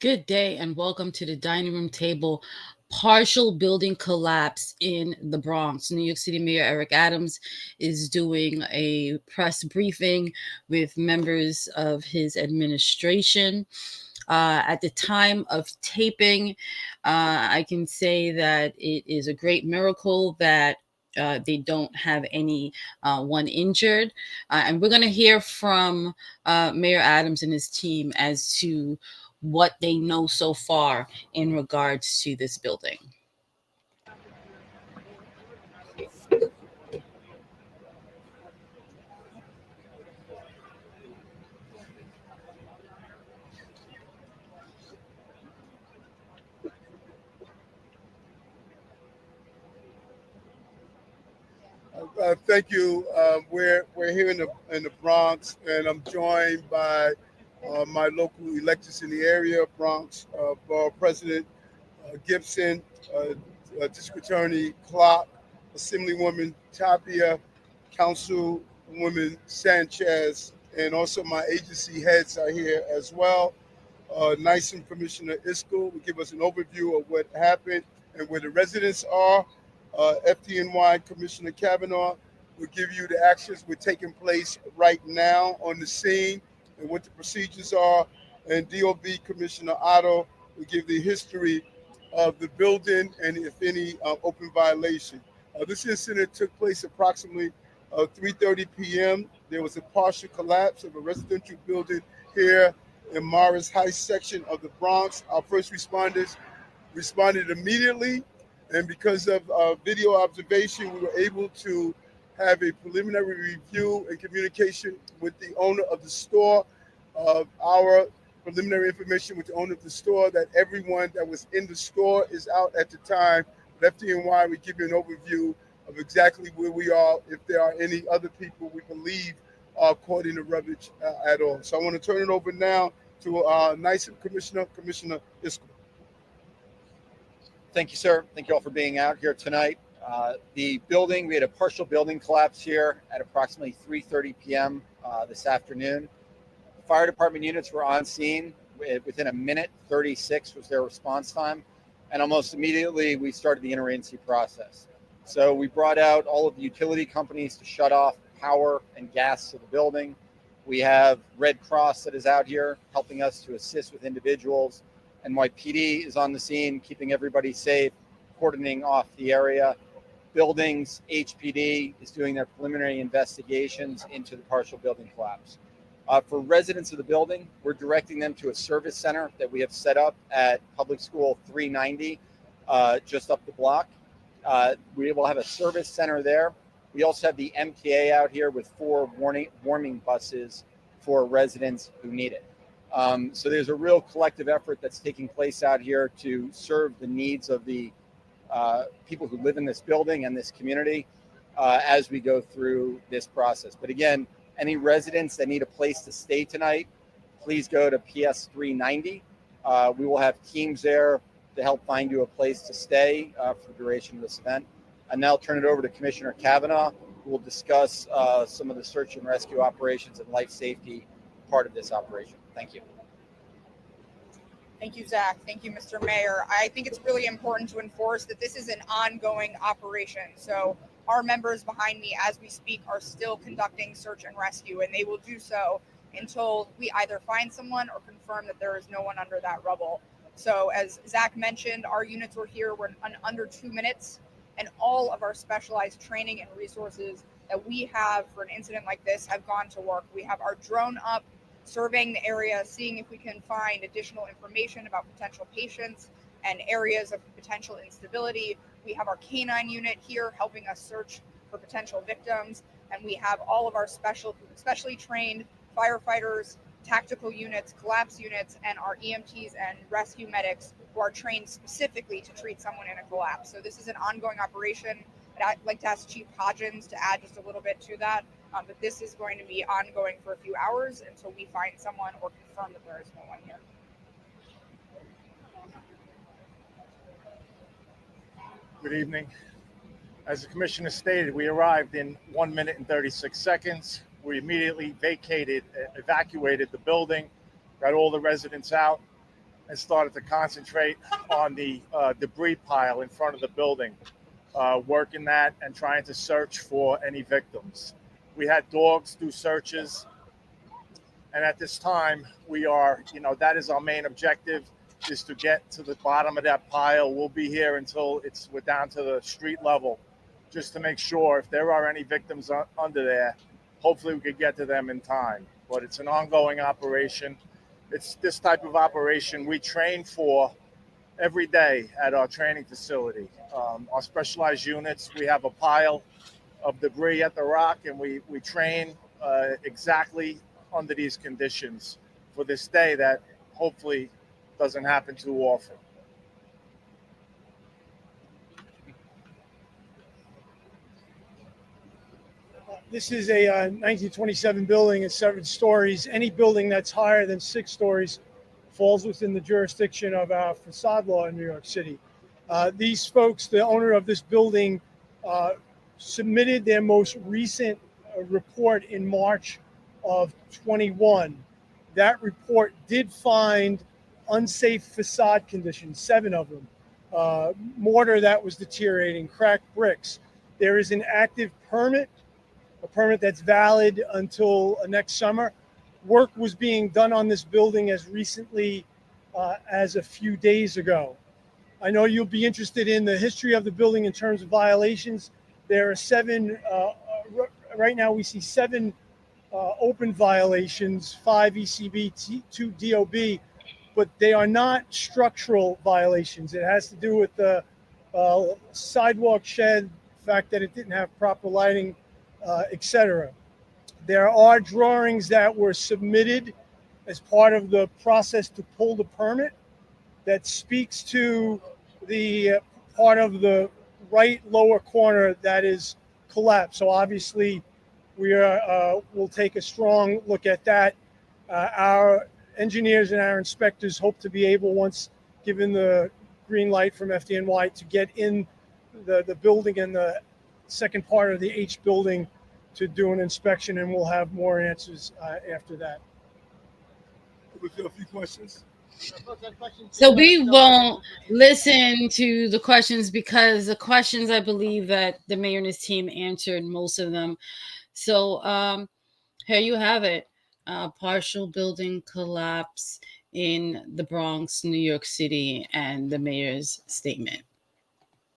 Good day and welcome to the dining room table. Partial building collapse in the Bronx. New York City Mayor Eric Adams is doing a press briefing with members of his administration. At the time of taping, I can say that it is a great miracle that they don't have any one injured. And we're going to hear from Mayor Adams and his team as to what they know so far in regards to this building. Thank you. We're here in the Bronx, and I'm joined by my local electeds in the area, Bronx Borough President Gibson, District Attorney Clark, Assemblywoman Tapia, Councilwoman Sanchez, and also my agency heads are here as well. Nyson Commissioner Iskel will give us an overview of what happened and where the residents are. FDNY Commissioner Kavanaugh will give you the actions that are taking place right now on the scene and what the procedures are. And DOB Commissioner Otto will give the history of the building and if any open violation. This incident took place approximately 3:30 p.m. There was a partial collapse of a residential building here in Morris Heights section of the Bronx. Our first responders responded immediately, and because of video observation, we were able to have a preliminary review and communication with the owner of the store. Our preliminary information with the owner of the store that everyone that was in the store is out at the time. But FDNY, we give you an overview of exactly where we are, if there are any other people we believe are caught in the rubbish at all. So I want to turn it over now to Nyson Commissioner Iskel. Thank you, sir. Thank you all for being out here tonight. The building, we had a partial building collapse here at approximately 3:30 p.m. This afternoon. Fire department units were on scene within a minute. 36 was their response time. And almost immediately, we started the interagency process. So we brought out all of the utility companies to shut off power and gas to the building. We have Red Cross that is out here helping us to assist with individuals. NYPD is on the scene, keeping everybody safe, cordoning off the area. Buildings, HPD is doing their preliminary investigations into the partial building collapse. For residents of the building, we're directing them to a service center that we have set up at Public School 390, just up the block. We will have a service center there. We also have the MTA out here with 4 warming buses for residents who need it. So there's a real collective effort that's taking place out here to serve the needs of the people who live in this building and this community as we go through this process. But again, any residents that need a place to stay tonight, please go to PS 390. We will have teams there to help find you a place to stay for the duration of this event. And now I'll turn it over to Commissioner Kavanaugh, who will discuss some of the search and rescue operations and life safety part of this operation. Thank you. Thank you, Zach. Thank you, Mr. Mayor. I think it's really important to enforce that this is an ongoing operation. So our members behind me as we speak are still conducting search and rescue, and they will do so until we either find someone or confirm that there is no one under that rubble. So as Zach mentioned, our units were here in under 2 minutes, and all of our specialized training and resources that we have for an incident like this have gone to work. We have our drone up, surveying the area, seeing if we can find additional information about potential patients and areas of potential instability. We have our canine unit here helping us search for potential victims, and we have all of our specially trained firefighters, tactical units, collapse units, and our EMTs and rescue medics who are trained specifically to treat someone in a collapse. So this is an ongoing operation. I'd like to ask Chief Hodgins to add just a little bit to that. But this is going to be ongoing for a few hours until we find someone or confirm that there is no one here. Good evening. As the commissioner stated, we arrived in 1 minute and 36 seconds. We immediately evacuated the building, got all the residents out. and started to concentrate on the debris pile in front of the building, working that and trying to search for any victims. We had dogs do searches, and at this time, we are, that is our main objective, is to get to the bottom of that pile. We'll be here until we're down to the street level, just to make sure if there are any victims under there, hopefully we could get to them in time. But it's an ongoing operation. It's this type of operation we train for every day at our training facility. Our specialized units, we have a pile of debris at the rock, and we train exactly under these conditions for this day that hopefully doesn't happen too often. This is a 1927 building. It's 7 stories. Any building that's higher than 6 stories falls within the jurisdiction of our facade law in New York City. These folks, the owner of this building, submitted their most recent report in March of 21. That report did find unsafe facade conditions, 7 of them. Mortar that was deteriorating, cracked bricks. There is an active permit, a permit that's valid until next summer. Work was being done on this building as recently as a few days ago. I know you'll be interested in the history of the building in terms of violations. There are 7, right now we see 7 open violations, 5 ECB, 2 DOB, but they are not structural violations. It has to do with the sidewalk shed, the fact that it didn't have proper lighting, etc. There are drawings that were submitted as part of the process to pull the permit that speaks to the part of the right lower corner that is collapsed. So obviously, we'll take a strong look at that. Our engineers and our inspectors hope to be able, once given the green light from FDNY, to get in the building and the second part of the H building to do an inspection, and we'll have more answers after that. We feel a few questions. So we won't listen to the questions because the questions, I believe that the mayor and his team answered most of them. So here you have it. Partial building collapse in the Bronx, New York City, and the mayor's statement.